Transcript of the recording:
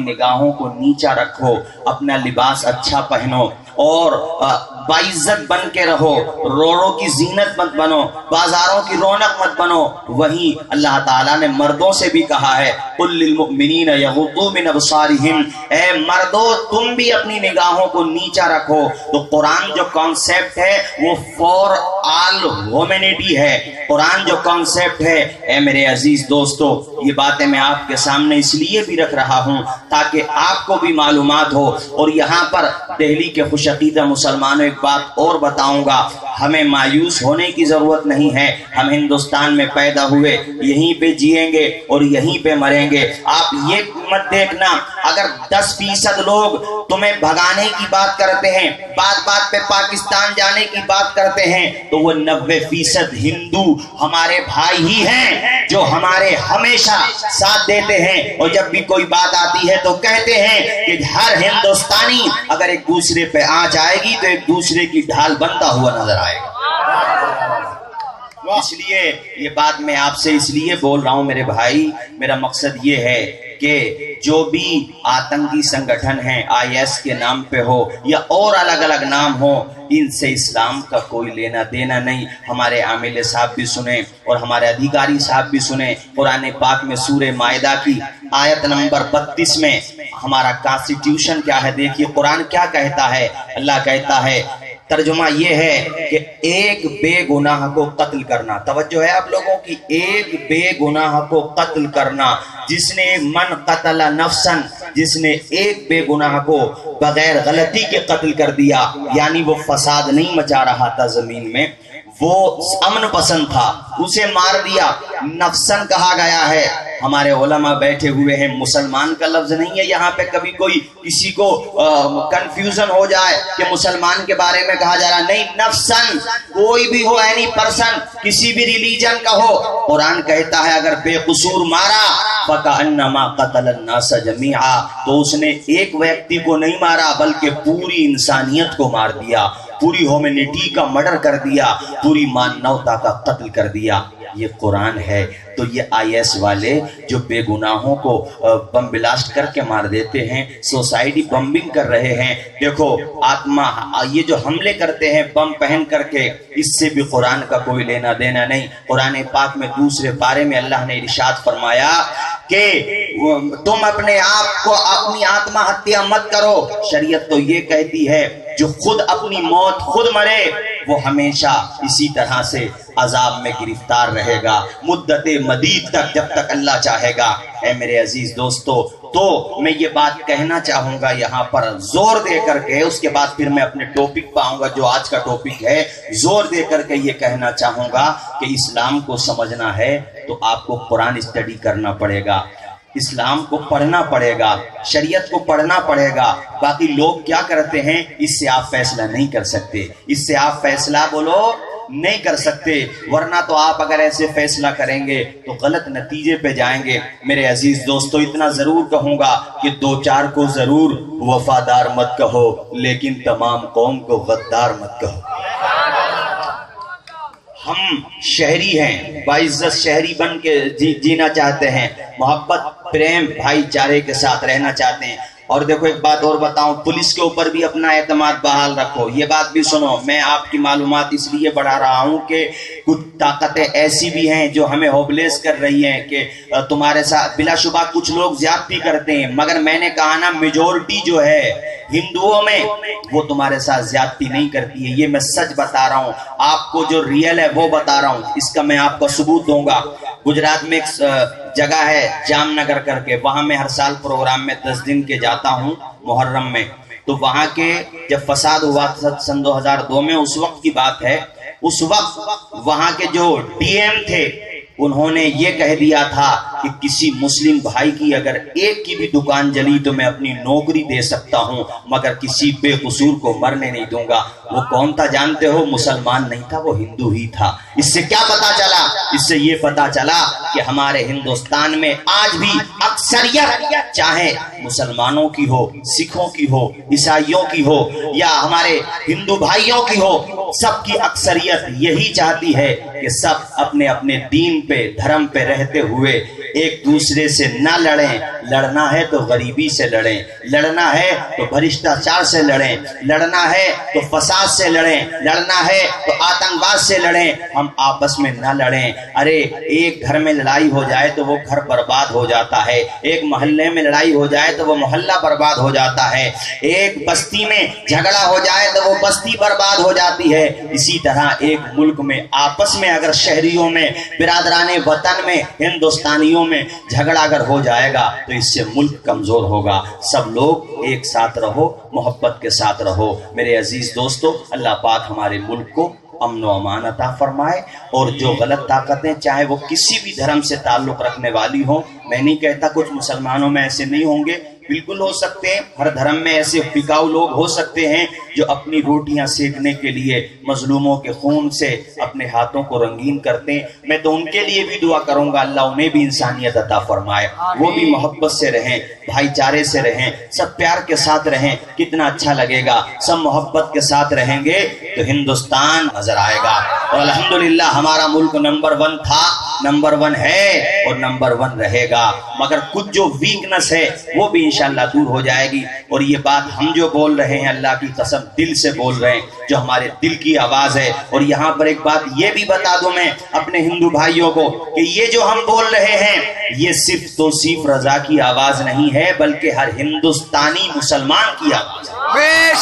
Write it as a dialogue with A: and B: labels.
A: نگاہوں کو نیچا رکھو، اپنا لباس اچھا پہنو اور باعزت بن کے رہو، روڑوں کی زینت مت بنو، بازاروں کی رونق مت بنو۔ وہیں اللہ تعالیٰ نے مردوں سے بھی کہا ہے قُل لِّلْمُؤْمِنِينَ يَغُضُّوا مِنْ أَبْصَارِهِمْ، اے مردو تم بھی اپنی نگاہوں کو نیچا رکھو۔ تو قرآن جو کانسیپٹ ہے وہ فور آل ہیومینٹی ہے۔ قرآن جو کانسیپٹ ہے، اے میرے عزیز دوستو، یہ باتیں میں آپ کے سامنے اس لیے بھی رکھ رہا ہوں تاکہ آپ کو بھی معلومات ہو۔ اور یہاں پر دہلی کے خوش عقیدہ مسلمانوں ایک بات اور بتاؤں گا، ہمیں مایوس ہونے کی ضرورت نہیں ہے۔ ہم ہندوستان میں پیدا ہوئے، یہیں پہ جئیں گے اور یہیں پہ مریں گے۔ آپ یہ مت دیکھنا اگر 10% لوگ تمہیں بھگانے کی بات کرتے ہیں، بات بات پہ پاکستان جانے کی بات کرتے ہیں، تو وہ 90% ہندو ہمارے بھائی ہی ہیں جو ہمارے ہمیشہ ساتھ دیتے ہیں۔ اور جب بھی کوئی بات آتی ہے تو کہتے ہیں کہ ہر ہندوستانی اگر ایک دوسرے پہ آنچ آئے گی تو ایک دوسرے کی ڈھال بنتا ہوا نظر آئے گا۔ اس لیے یہ بات میں آپ سے اس لیے بول رہا ہوں میرے بھائی، میرا مقصد یہ ہے کہ جو بھی آتنکی سنگٹھن ہیں، IS کے نام پہ ہو یا اور الگ الگ نام ہو، ان سے اسلام کا کوئی لینا دینا نہیں۔ ہمارے عامل صاحب بھی سنیں اور ہمارے ادھیکاری صاحب بھی سنیں، قرآن پاک میں سورہ مائدہ کی آیت نمبر 32 میں ہمارا کانسٹیٹیوشن کیا ہے، دیکھیے قرآن کیا کہتا ہے۔ اللہ کہتا ہے، ترجمہ یہ ہے کہ ایک بے گناہ کو قتل کرنا، توجہ ہے آپ لوگوں کی، ایک بے گناہ کو قتل کرنا، جس نے من قتل نفسا، جس نے ایک بے گناہ کو بغیر غلطی کے قتل کر دیا، یعنی وہ فساد نہیں مچا رہا تھا زمین میں، وہ امن پسند تھا، اسے مار دیا۔ نفسن کہا گیا ہے، ہمارے علماء بیٹھے ہوئے ہیں، مسلمان کا لفظ نہیں ہے یہاں پہ، کبھی کوئی کسی کو کنفیوژن ہو جائے کہ مسلمان کے بارے میں کہا جا رہا، نہیں، نفسن کوئی بھی ہو، اینی پرسن، کسی بھی ریلیجن کا ہو۔ قرآن کہتا ہے اگر بے قصور مارا فَكَأَنَّمَا قَتَلَ النَّاسَ جَمِيعًا، تو اس نے ایک ویکتی کو نہیں مارا بلکہ پوری انسانیت کو مار دیا، پوری ہیومینٹی کا مرڈر کر دیا، پوری مانوتا کا قتل کر دیا۔ یہ قرآن ہے۔ تو یہ IS والے جو بے گناہوں کو بم بلاسٹ کر کے مار دیتے ہیں، سوسائٹی بمبنگ کر رہے ہیں، دیکھو آتما یہ جو حملے کرتے ہیں بم پہن کر کے، اس سے بھی قرآن کا کوئی لینا دینا نہیں۔ قرآن پاک میں دوسرے پارے میں اللہ نے ارشاد فرمایا کہ تم اپنے آپ کو اپنی آتما ہتیا مت کرو۔ شریعت تو یہ کہتی ہے جو خود اپنی موت خود مرے وہ ہمیشہ اسی طرح سے عذاب میں گرفتار رہے گا مدت مدید تک، جب تک اللہ چاہے گا۔ اے میرے عزیز دوستو، تو میں یہ بات کہنا چاہوں گا یہاں پر زور دے کر کے، اس کے بعد پھر میں اپنے ٹاپک پہ آؤں گا جو آج کا ٹاپک ہے۔ زور دے کر کے یہ کہنا چاہوں گا کہ اسلام کو سمجھنا ہے تو آپ کو قرآن اسٹڈی کرنا پڑے گا، اسلام کو پڑھنا پڑے گا، شریعت کو پڑھنا پڑے گا۔ باقی لوگ کیا کرتے ہیں اس سے آپ فیصلہ نہیں کر سکتے، اس سے آپ فیصلہ بولو نہیں کر سکتے، ورنہ تو آپ اگر ایسے فیصلہ کریں گے تو غلط نتیجے پہ جائیں گے۔ میرے عزیز دوستو، اتنا ضرور کہوں گا کہ 2-4 کو ضرور وفادار مت کہو، لیکن تمام قوم کو غدار مت کہو۔ ہم شہری ہیں، باعزت شہری بن کے جینا چاہتے ہیں، محبت پریم بھائی چارے کے ساتھ رہنا چاہتے ہیں۔ اور دیکھو ایک بات اور بتاؤں، پولیس کے اوپر بھی اپنا اعتماد بحال رکھو۔ یہ بات بھی سنو، میں آپ کی معلومات اس لیے بڑھا رہا ہوں کہ کچھ طاقتیں ایسی بھی ہیں جو ہمیں ہوپلیس کر رہی ہیں کہ تمہارے ساتھ بلا شبہ کچھ لوگ زیادتی کرتے ہیں، مگر میں نے کہا نا میجورٹی جو ہے ہندوؤں میں وہ تمہارے ساتھ زیادتی نہیں کرتی ہے۔ یہ میں سچ بتا رہا ہوں، آپ کو جو ریئل ہے وہ بتا رہا ہوں، اس کا میں آپ کو ثبوت دوں گا۔ گجرات میں ایک جگہ ہے جام نگر کر کے، وہاں میں ہر سال پروگرام میں 10 دن کے جاتا ہوں محرم میں۔ تو وہاں کے جب فساد ہوا تھا سن 2002 میں، اس وقت کی بات ہے، اس وقت وہاں کے جو DM تھے انہوں نے یہ کہہ دیا تھا کہ کسی مسلم بھائی کی اگر ایک کی بھی دکان جلی تو میں اپنی نوکری دے سکتا ہوں، مگر کسی بے قصور کو مرنے نہیں دوں گا۔ وہ کون تھا جانتے ہو؟ مسلمان نہیں تھا، وہ ہندو ہی تھا۔ اس سے کیا پتا چلا؟ اس سے یہ پتا چلا کہ ہمارے ہندوستان میں آج بھی اکثریت، چاہے مسلمانوں کی ہو، سکھوں کی ہو، عیسائیوں کی ہو یا ہمارے ہندو بھائیوں کی ہو، سب کی اکثریت یہی چاہتی ہے کہ سب اپنے اپنے دین پہ، دھرم پہ رہتے ہوئے ایک دوسرے سے نہ لڑیں، لڑنا ہے تو غریبی سے لڑیں، لڑنا ہے تو بھرشٹاچار سے لڑیں، لڑنا ہے تو فساد سے لڑیں، لڑنا ہے تو آتنکواد سے لڑیں، ہم آپس میں نہ لڑیں۔ ارے ایک گھر میں لڑائی ہو جائے تو وہ گھر برباد ہو جاتا ہے، ایک محلے میں لڑائی ہو جائے تو وہ محلہ برباد ہو جاتا ہے، ایک بستی میں جھگڑا ہو جائے تو وہ بستی برباد ہو جاتی ہے۔ اسی طرح ایک ملک میں آپس میں اگر شہریوں میں، برادران وطن میں، ہندوستانیوں میں جھگڑا اگر ہو جائے گا تو اس سے ملک کمزور ہوگا۔ سب لوگ ایک ساتھ رہو، محبت کے ساتھ رہو۔ میرے عزیز دوستو، اللہ پاک ہمارے ملک کو امن و امان عطا فرمائے، اور جو غلط طاقتیں چاہے وہ کسی بھی دھرم سے تعلق رکھنے والی ہوں، میں نہیں کہتا کچھ مسلمانوں میں ایسے نہیں ہوں گے، بالکل ہو سکتے ہیں، ہر دھرم میں ایسے بکاؤ لوگ ہو سکتے ہیں جو اپنی روٹیاں سیکنے کے لیے مظلوموں کے خون سے اپنے ہاتھوں کو رنگین کرتے ہیں۔ میں تو ان کے لیے بھی دعا کروں گا اللہ انہیں بھی انسانیت عطا فرمائے، وہ بھی محبت سے رہیں، بھائی چارے سے رہیں، سب پیار کے ساتھ رہیں، کتنا اچھا لگے گا۔ سب محبت کے ساتھ رہیں گے تو ہندوستان نظر آئے گا، اور الحمدللہ ہمارا ملک نمبر 1 تھا، نمبر 1 ہے اور نمبر 1 رہے گا، مگر کچھ جو ویکنس ہے وہ بھی انشاءاللہ دور ہو جائے گی۔ اور یہ بات ہم جو بول رہے ہیں اللہ کی قسم دل سے بول رہے ہیں، جو ہمارے دل کی آواز ہے۔ اور یہاں پر ایک بات یہ بھی بتا دوں میں اپنے ہندو بھائیوں کو کہ یہ جو ہم بول رہے ہیں یہ صرف توصیف رضا کی آواز نہیں ہے، بلکہ ہر ہندوستانی مسلمان کی آواز ہے۔